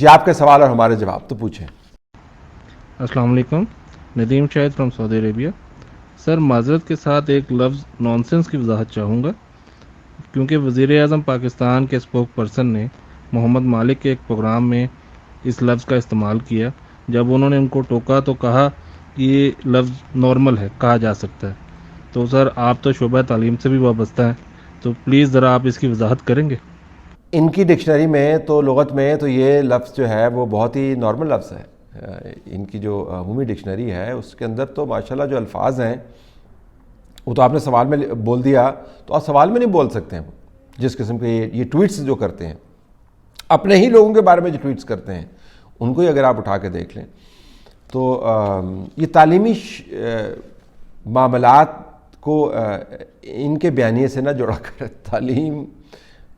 جی آپ کے سوال اور ہمارے جواب تو پوچھیں. السلام علیکم. ندیم شاہد فرام سعودی عربیہ. سر معذرت کے ساتھ ایک لفظ نانسنس کی وضاحت چاہوں گا، کیونکہ وزیر اعظم پاکستان کے اسپوک پرسن نے محمد مالک کے ایک پروگرام میں اس لفظ کا استعمال کیا. جب انہوں نے ان کو ٹوکا تو کہا کہ یہ لفظ نارمل ہے، کہا جا سکتا ہے. تو سر آپ تو شعبہ تعلیم سے بھی وابستہ ہیں، تو پلیز ذرا آپ اس کی وضاحت کریں گے. ان کی ڈکشنری میں تو لغت میں تو یہ لفظ جو ہے وہ بہت ہی نارمل لفظ ہے. ان کی جو عمومی ڈکشنری ہے اس کے اندر تو ماشاءاللہ جو الفاظ ہیں وہ تو آپ نے سوال میں بول دیا، تو آپ سوال میں نہیں بول سکتے ہیں. جس قسم کے یہ ٹویٹس جو کرتے ہیں اپنے ہی لوگوں کے بارے میں، جو ٹویٹس کرتے ہیں ان کو ہی اگر آپ اٹھا کے دیکھ لیں تو یہ تعلیمی معاملات کو ان کے بیانیے سے نہ جوڑا کر تعلیم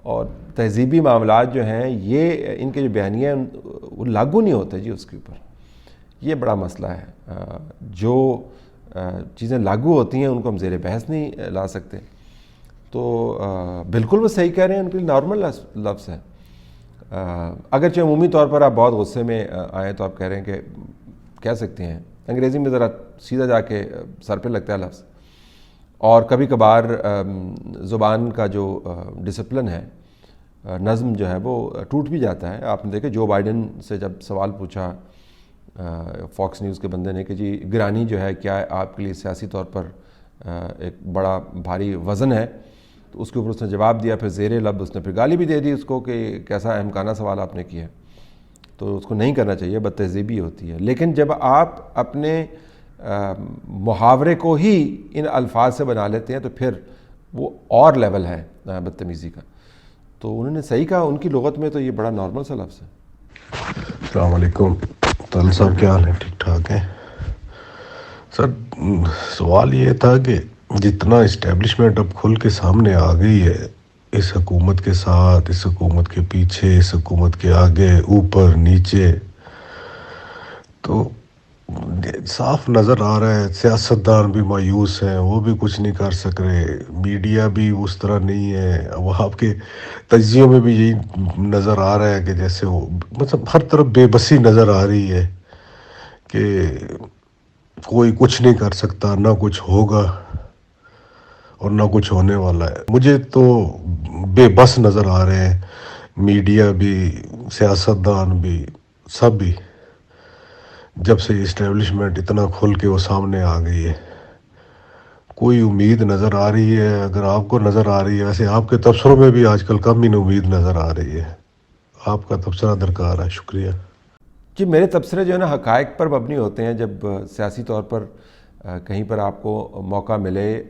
اور تہذیبی معاملات جو ہیں یہ ان کے جو بیانیے ہیں وہ لاگو نہیں ہوتے جی اس کے اوپر. یہ بڑا مسئلہ ہے. جو چیزیں لاگو ہوتی ہیں ان کو ہم زیر بحث نہیں لا سکتے. تو بالکل وہ صحیح کہہ رہے ہیں، ان کے لیے نارمل لفظ ہے. اگرچہ عمومی طور پر آپ بہت غصے میں آئیں تو آپ کہہ رہے ہیں کہ کہہ سکتے ہیں انگریزی میں ذرا سیدھا جا کے سر پہ لگتا ہے لفظ. اور کبھی کبھار زبان کا جو ڈسپلن ہے، نظم جو ہے وہ ٹوٹ بھی جاتا ہے. آپ نے دیکھے جو بائیڈن سے جب سوال پوچھا فاکس نیوز کے بندے نے کہ جی گرانی جو ہے کیا آپ کے لیے سیاسی طور پر ایک بڑا بھاری وزن ہے، تو اس کے اوپر اس نے جواب دیا. پھر زیر لب اس نے پھر گالی بھی دے دی اس کو کہ کیسا احمقانہ سوال آپ نے کیا. تو اس کو نہیں کرنا چاہیے، بد تہذیبی ہوتی ہے. لیکن جب آپ اپنے محاورے کو ہی ان الفاظ سے بنا لیتے ہیں تو پھر وہ اور لیول ہے بدتمیزی کا. تو انہوں نے صحیح کہا، ان کی لغت میں تو یہ بڑا نارمل سا لفظ ہے. السلام علیکم طاہر صاحب، کیا حال ہے؟ ٹھیک ٹھاک ہے سر. سوال یہ تھا کہ جتنا اسٹیبلشمنٹ اب کھل کے سامنے آ گئی ہے اس حکومت کے ساتھ، اس حکومت کے پیچھے، اس حکومت کے آگے، اوپر نیچے، تو صاف نظر آ رہا ہے سیاستدان بھی مایوس ہیں، وہ بھی کچھ نہیں کر سک رہے، میڈیا بھی اس طرح نہیں ہے. وہ آپ کے تجزیوں میں بھی یہی نظر آ رہا ہے کہ جیسے وہ مطلب ہر طرف بے بسی نظر آ رہی ہے کہ کوئی کچھ نہیں کر سکتا، نہ کچھ ہوگا اور نہ کچھ ہونے والا ہے. مجھے تو بے بس نظر آ رہے ہیں، میڈیا بھی، سیاستدان بھی، سب بھی. جب سے اسٹیبلشمنٹ اتنا کھل کے وہ سامنے آ گئی ہے، کوئی امید نظر آ رہی ہے؟ اگر آپ کو نظر آ رہی ہے، ویسے آپ کے تبصروں میں بھی آج کل کم ہی امید نظر آ رہی ہے. آپ کا تبصرہ درکار ہے. شکریہ. جی میرے تبصرے جو ہے نا حقائق پر مبنی ہوتے ہیں. جب سیاسی طور پر کہیں پر آپ کو موقع ملے،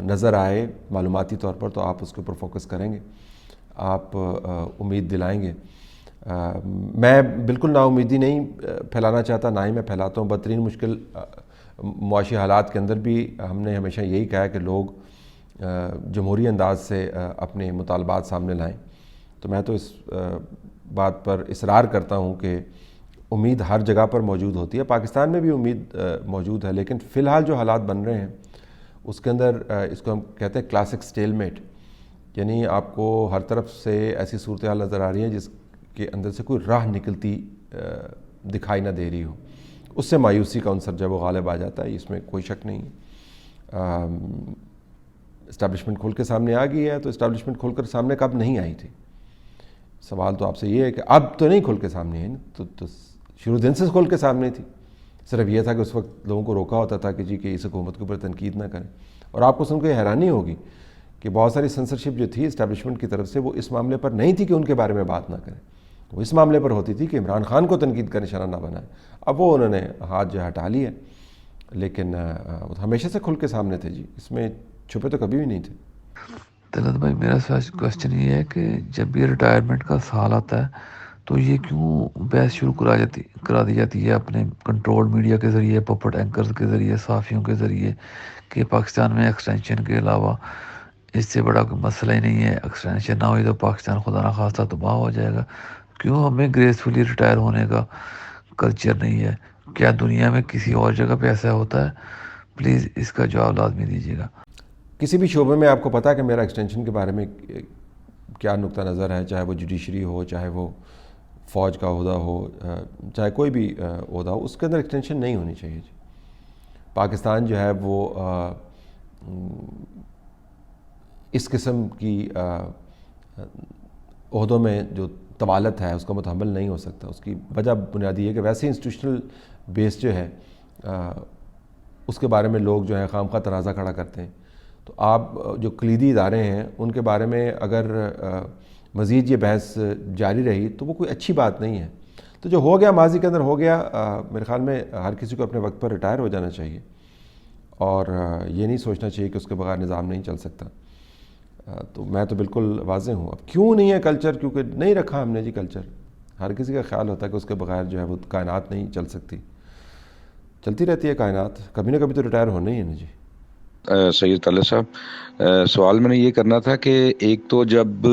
نظر آئے معلوماتی طور پر، تو آپ اس کے اوپر فوکس کریں گے، آپ امید دلائیں گے. میں بالکل نا امیدی نہیں پھیلانا چاہتا، نہ ہی میں پھیلاتا ہوں. بدترین مشکل معاشی حالات کے اندر بھی ہم نے ہمیشہ یہی کہا ہے کہ لوگ جمہوری انداز سے اپنے مطالبات سامنے لائیں. تو میں تو اس بات پر اصرار کرتا ہوں کہ امید ہر جگہ پر موجود ہوتی ہے. پاکستان میں بھی امید موجود ہے، لیکن فی الحال جو حالات بن رہے ہیں اس کے اندر اس کو ہم کہتے ہیں کلاسک سٹیل میٹ. یعنی آپ کو ہر طرف سے ایسی صورتحال نظر آ رہی ہے جس کے اندر سے کوئی راہ نکلتی دکھائی نہ دے رہی ہو. اس سے مایوسی کا عنصر جب وہ غالب آ جاتا ہے، اس میں کوئی شک نہیں. اسٹیبلشمنٹ کھول کے سامنے آ گئی ہے، تو اسٹیبلشمنٹ کھول کر سامنے کب نہیں آئی تھی؟ سوال تو آپ سے یہ ہے کہ اب تو نہیں کھول کے سامنے آئی نا، تو شروع دن سے کھول کے سامنے تھی. صرف یہ تھا کہ اس وقت لوگوں کو روکا ہوتا تھا کہ جی کہ اس حکومت کے اوپر تنقید نہ کریں. اور آپ کو سن کے حیرانی ہوگی کہ بہت ساری سنسرشپ جو تھی اسٹیبلشمنٹ کی طرف سے، وہ اس معاملے پر نہیں تھی کہ ان کے بارے میں بات نہ کریں، وہ اس معاملے پر ہوتی تھی کہ عمران خان کو تنقید کا نشانہ نہ بنائے. اب وہ انہوں نے ہاتھ جو ہٹا لی ہے، لیکن ہمیشہ سے کھل کے سامنے تھے جی، اس میں چھپے تو کبھی بھی نہیں تھے. طلعت بھائی، میرا کوشچن یہ ہے کہ جب بھی ریٹائرمنٹ کا سال آتا ہے تو یہ کیوں بحث شروع کرا دی جاتی ہے اپنے کنٹرول میڈیا کے ذریعے، پپٹ اینکرز کے ذریعے، صحافیوں کے ذریعے، کہ پاکستان میں ایکسٹینشن کے علاوہ اس سے بڑا کوئی مسئلہ ہی نہیں ہے، ایکسٹینشن نہ ہوئی تو پاکستان خدا نہ خواستہ تباہ ہو جائے گا. کیوں ہمیں گریسفلی ریٹائر ہونے کا کلچر نہیں ہے؟ کیا دنیا میں کسی اور جگہ پہ ایسا ہوتا ہے؟ پلیز اس کا جواب لازمی دیجیے گا. کسی بھی شعبے میں آپ کو پتا ہے کہ میرا ایکسٹینشن کے بارے میں کیا نقطہ نظر ہے، چاہے وہ جوڈیشری ہو، چاہے وہ فوج کا عہدہ ہو چاہے کوئی بھی عہدہ ہو، اس کے اندر ایکسٹینشن نہیں ہونی چاہیے جی. پاکستان جو ہے وہ اس قسم کی عہدوں میں جو طوالت ہے اس کا متحمل نہیں ہو سکتا. اس کی وجہ بنیادی ہے کہ ویسے انسٹیٹیوشنل بیس جو ہے اس کے بارے میں لوگ جو ہیں خام خواہ تنازع کھڑا کرتے ہیں. تو آپ جو کلیدی ادارے ہیں ان کے بارے میں اگر مزید یہ بحث جاری رہی تو وہ کوئی اچھی بات نہیں ہے. تو جو ہو گیا ماضی کے اندر ہو گیا. میرے خیال میں ہر کسی کو اپنے وقت پر ریٹائر ہو جانا چاہیے اور یہ نہیں سوچنا چاہیے کہ اس کے بغیر نظام نہیں چل سکتا. تو میں تو بالکل واضح ہوں. اب کیوں نہیں ہے کلچر؟ کیونکہ نہیں رکھا ہم نے جی کلچر. ہر کسی کا خیال ہوتا ہے کہ اس کے بغیر جو ہے وہ کائنات نہیں چل سکتی. چلتی رہتی ہے کائنات، کبھی نہ کبھی تو ریٹائر ہونا ہی ہے نا جی. سید طالب صاحب، سوال میں نے یہ کرنا تھا کہ ایک تو جب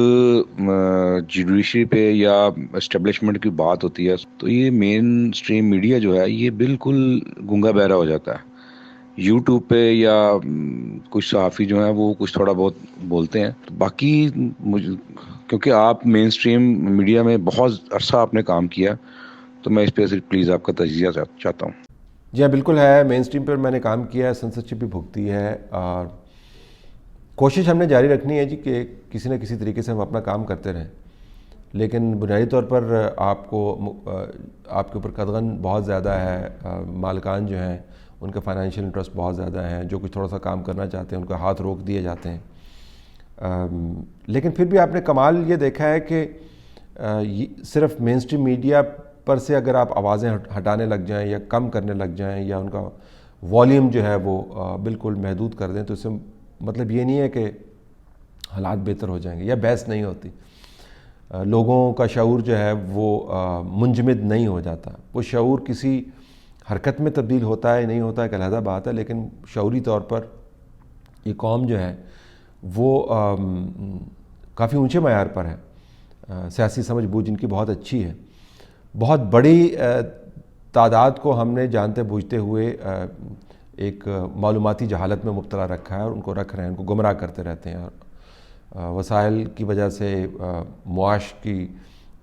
جوڈیشری پہ یا اسٹیبلشمنٹ کی بات ہوتی ہے تو یہ مین سٹریم میڈیا جو ہے یہ بالکل گنگا بہرا ہو جاتا ہے. یوٹیوب پہ یا کچھ صحافی جو ہیں وہ کچھ تھوڑا بہت بولتے ہیں، باقی کیونکہ آپ مین سٹریم میڈیا میں بہت عرصہ آپ نے کام کیا تو میں اس پہ صرف پلیز آپ کا تجزیہ چاہتا ہوں. جی ہاں بالکل ہے. مین سٹریم پر میں نے کام کیا ہے، سنسرشپ بھی بھگتی ہے اور کوشش ہم نے جاری رکھنی ہے جی کہ کسی نہ کسی طریقے سے ہم اپنا کام کرتے رہیں. لیکن بنیادی طور پر آپ کے اوپر قدغن بہت زیادہ ہے. مالکان جو ہیں ان کا فائنینشیل انٹرسٹ بہت زیادہ ہیں. جو کچھ تھوڑا سا کام کرنا چاہتے ہیں ان کا ہاتھ روک دیے جاتے ہیں. لیکن پھر بھی آپ نے کمال یہ دیکھا ہے کہ صرف مین سٹریم میڈیا پر سے اگر آپ آوازیں ہٹانے لگ جائیں یا کم کرنے لگ جائیں یا ان کا والیوم جو ہے وہ بالکل محدود کر دیں تو اس سے مطلب یہ نہیں ہے کہ حالات بہتر ہو جائیں گے یا بحث نہیں ہوتی. لوگوں کا شعور جو ہے وہ منجمد نہیں ہو جاتا. وہ شعور کسی حرکت میں تبدیل ہوتا ہے نہیں ہوتا ہے ایک علیحدہ بات ہے، لیکن شعوری طور پر یہ قوم جو ہے وہ کافی اونچے معیار پر ہے. سیاسی سمجھ بوجھ جن کی بہت اچھی ہے. بہت بڑی تعداد کو ہم نے جانتے بوجھتے ہوئے ایک معلوماتی جہالت میں مبتلا رکھا ہے اور ان کو رکھ رہے ہیں، ان کو گمراہ کرتے رہتے ہیں. اور وسائل کی وجہ سے، معاش کی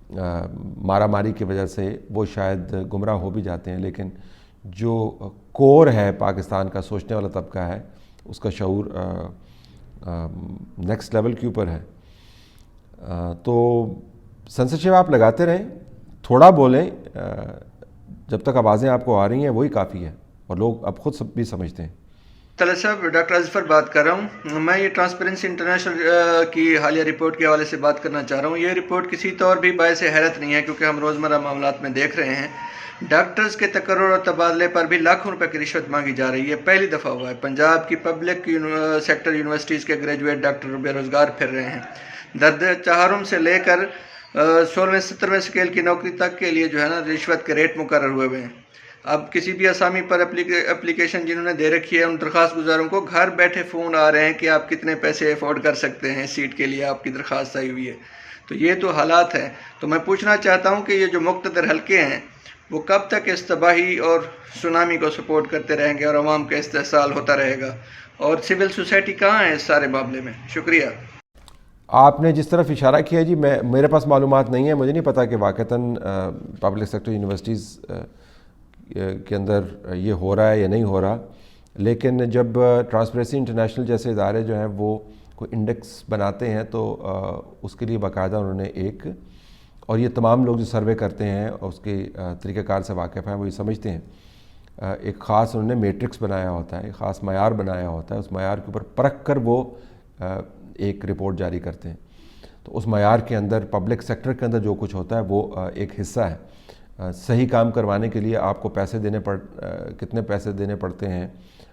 مارا ماری کی وجہ سے وہ شاید گمراہ ہو بھی جاتے ہیں، لیکن جو کور ہے پاکستان کا، سوچنے والا طبقہ ہے، اس کا شعور نیکسٹ لیول کے اوپر ہے. تو سنسرشپ آپ لگاتے رہیں، تھوڑا بولیں، جب تک آوازیں آپ کو آ رہی ہیں وہی کافی ہے اور لوگ اب خود بھی سمجھتے ہیں. طلعت صاحب، ڈاکٹر اظفر بات کر رہا ہوں. میں یہ ٹرانسپیرنسی انٹرنیشنل کی حالیہ رپورٹ کے حوالے سے بات کرنا چاہ رہا ہوں. یہ رپورٹ کسی طور بھی باعث حیرت نہیں ہے کیونکہ ہم روزمرہ معاملات میں دیکھ رہے ہیں ڈاکٹرز کے تقرر اور تبادلے پر بھی لاکھوں روپے کی رشوت مانگی جا رہی ہے. پہلی دفعہ ہوا ہے. پنجاب کی پبلک سیکٹر یونیورسٹیز کے گریجویٹ ڈاکٹر بے روزگار پھر رہے ہیں. درد چہارم سے لے کر 16ویں 17ویں اسکیل کی نوکری تک کے لیے جو ہے نا رشوت کے ریٹ مقرر ہوئے ہوئے ہیں. اب کسی بھی اسامی پر اپلیکیشن جنہوں نے دے رکھی ہے ان درخواست گزاروں کو گھر بیٹھے فون آ رہے ہیں کہ آپ کتنے پیسے افورڈ کر سکتے ہیں سیٹ کے لیے، آپ کی درخواست آئی ہوئی ہے. تو یہ تو حالات ہیں. تو میں پوچھنا چاہتا ہوں کہ یہ جو مقتدر حلقے ہیں وہ کب تک اس تباہی اور سونامی کو سپورٹ کرتے رہیں گے اور عوام کا استحصال ہوتا رہے گا، اور سول سوسائٹی کہاں ہے اس سارے معاملے میں؟ شکریہ. آپ نے جس طرف اشارہ کیا جی، میرے پاس معلومات نہیں ہے، مجھے نہیں پتا کہ واقعتاً پبلک سیکٹر یونیورسٹیز کے اندر یہ ہو رہا ہے یا نہیں ہو رہا. لیکن جب ٹرانسپیرنسی انٹرنیشنل جیسے ادارے جو ہیں وہ کوئی انڈیکس بناتے ہیں تو اس کے لیے باقاعدہ انہوں نے ایک، اور یہ تمام لوگ جو سروے کرتے ہیں اور اس کے طریقہ کار سے واقف ہیں وہ یہ سمجھتے ہیں، ایک خاص انہوں نے میٹرکس بنایا ہوتا ہے، ایک خاص معیار بنایا ہوتا ہے. اس معیار کے اوپر پرکھ کر وہ ایک رپورٹ جاری کرتے ہیں. تو اس معیار کے اندر پبلک سیکٹر کے اندر جو کچھ ہوتا ہے وہ ایک حصہ ہے. صحیح کام کروانے کے لیے آپ کو کتنے پیسے دینے پڑتے ہیں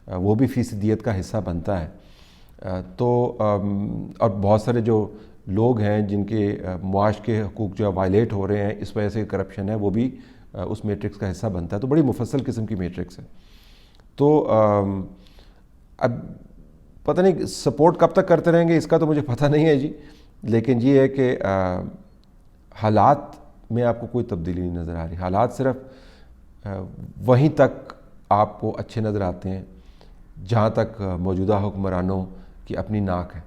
وہ بھی فیصدیت کا حصہ بنتا ہے. تو اور بہت سارے جو لوگ ہیں جن کے معاش کے حقوق جو ہے وائلیٹ ہو رہے ہیں اس وجہ سے کرپشن ہے، وہ بھی اس میٹرکس کا حصہ بنتا ہے. تو بڑی مفصل قسم کی میٹرکس ہے. تو اب پتہ نہیں سپورٹ کب تک کرتے رہیں گے اس کا تو مجھے پتہ نہیں ہے جی، لیکن یہ ہے کہ حالات میں آپ کو کوئی تبدیلی نہیں نظر آ رہی. حالات صرف وہیں تک آپ کو اچھے نظر آتے ہیں جہاں تک موجودہ حکمرانوں کی اپنی ناک ہے.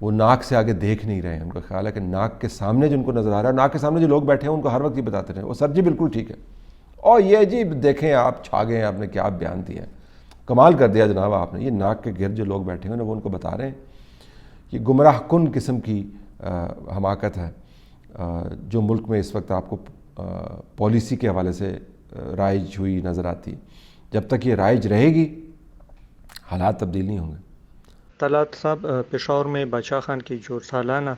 وہ ناک سے آگے دیکھ نہیں رہے ہیں. ان کا خیال ہے کہ ناک کے سامنے جو ان کو نظر آ رہا ہے, ناک کے سامنے جو لوگ بیٹھے ہیں ان کو ہر وقت یہ بتاتے رہے وہ سر جی بالکل ٹھیک ہے, اور یہ جی دیکھیں آپ چھا گئے ہیں, آپ نے کیا بیان دیا ہے, کمال کر دیا جناب آپ نے. یہ ناک کے گرد جو لوگ بیٹھے ہیں وہ ان کو بتا رہے ہیں. یہ گمراہ کن قسم کی حماقت ہے جو ملک میں اس وقت آپ کو پالیسی کے حوالے سے رائج ہوئی نظر آتی. جب تک یہ رائج رہے گی حالات تبدیل نہیں ہوں گے. طلعت صاحب, پشاور میں بادشاہ خان کی جو سالانہ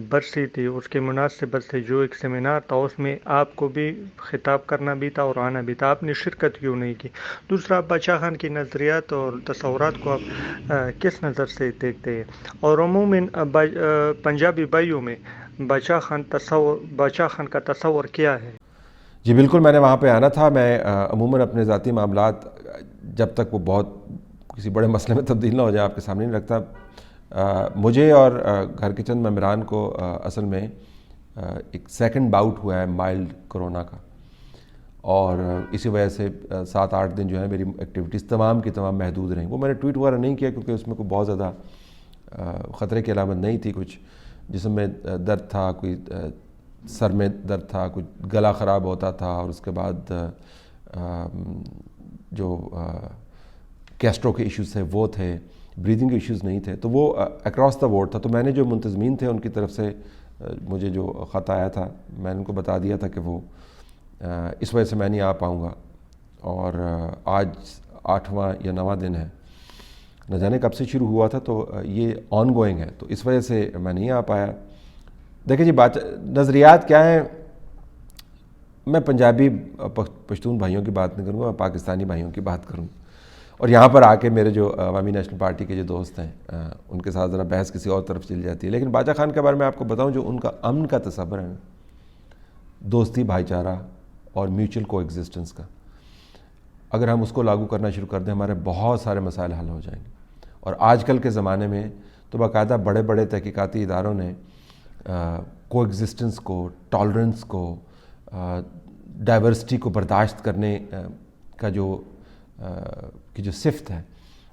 برسی تھی اس کے مناسبت سے جو ایک سیمینار تھا اس میں آپ کو بھی خطاب کرنا بھی تھا اور آنا بھی تھا, آپ نے شرکت کیوں نہیں کی؟ دوسرا, بادشاہ خان کی نظریات اور تصورات کو آپ کس نظر سے دیکھتے ہیں؟ اور عموماً پنجابی بھائیوں میں بادشاہ خان کا تصور کیا ہے؟ جی بالکل, میں نے وہاں پہ آنا تھا. میں عموماً اپنے ذاتی معاملات جب تک وہ بہت کسی بڑے مسئلے میں تبدیل نہ ہو جائے آپ کے سامنے نہیں رکھتا. مجھے اور گھر کے چند ممبران کو اصل میں ایک سیکنڈ باؤٹ ہوا ہے مائلڈ کرونا کا, اور اسی وجہ سے 7-8 دن جو ہے میری ایکٹیویٹیز تمام کی تمام محدود رہیں. وہ میں نے ٹویٹ وغیرہ نہیں کیا کیونکہ اس میں کوئی بہت زیادہ خطرے کی علامت نہیں تھی. کچھ جسم میں درد تھا, کوئی سر میں درد تھا, کچھ گلا خراب ہوتا تھا, اور اس کے بعد جو کیسٹرو کے ایشوز تھے وہ تھے, بریدنگ کے ایشوز نہیں تھے. تو وہ اکراس دا بورڈ تھا. تو میں نے جو منتظمین تھے ان کی طرف سے مجھے جو خط آیا تھا میں نے ان کو بتا دیا تھا کہ وہ اس وجہ سے میں نہیں آ پاؤں گا. اور آج 8واں یا 9واں دن ہے, نہ جانے کب سے شروع ہوا تھا, تو یہ آن گوئنگ ہے, تو اس وجہ سے میں نہیں آ پایا. دیکھیں جی نظریات کیا ہیں, میں پنجابی پشتون بھائیوں کی بات نہیں کروں گا, میں پاکستانی بھائیوں کی بات کروں. اور یہاں پر آ کے میرے جو عوامی نیشنل پارٹی کے جو دوست ہیں ان کے ساتھ ذرا بحث کسی اور طرف چل جاتی ہے. لیکن بادشاہ خان کے بارے میں آپ کو بتاؤں, جو ان کا امن کا تصور ہے, دوستی, بھائی چارہ اور میوچل کو ایگزسٹنس کا, اگر ہم اس کو لاگو کرنا شروع کر دیں ہمارے بہت سارے مسائل حل ہو جائیں گے. اور آج کل کے زمانے میں تو باقاعدہ بڑے بڑے تحقیقاتی اداروں نے کو ایگزسٹنس کو, ٹالرنس کو, ڈائیورسٹی کو برداشت کرنے کا جو صفت ہے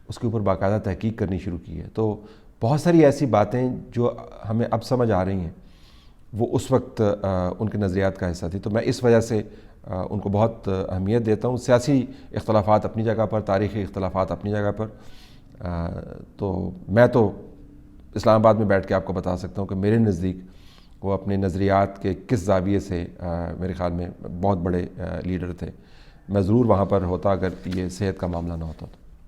اس کے اوپر باقاعدہ تحقیق کرنی شروع کی ہے. تو بہت ساری ایسی باتیں جو ہمیں اب سمجھ آ رہی ہیں وہ اس وقت ان کے نظریات کا حصہ تھی. تو میں اس وجہ سے ان کو بہت اہمیت دیتا ہوں. سیاسی اختلافات اپنی جگہ پر, تاریخی اختلافات اپنی جگہ پر. تو میں تو اسلام آباد میں بیٹھ کے آپ کو بتا سکتا ہوں کہ میرے نزدیک وہ اپنے نظریات کے کس زاویے سے میرے خیال میں بہت بڑے لیڈر تھے. میں ضرور وہاں پر ہوتا اگر یہ صحت کا معاملہ نہ ہوتا.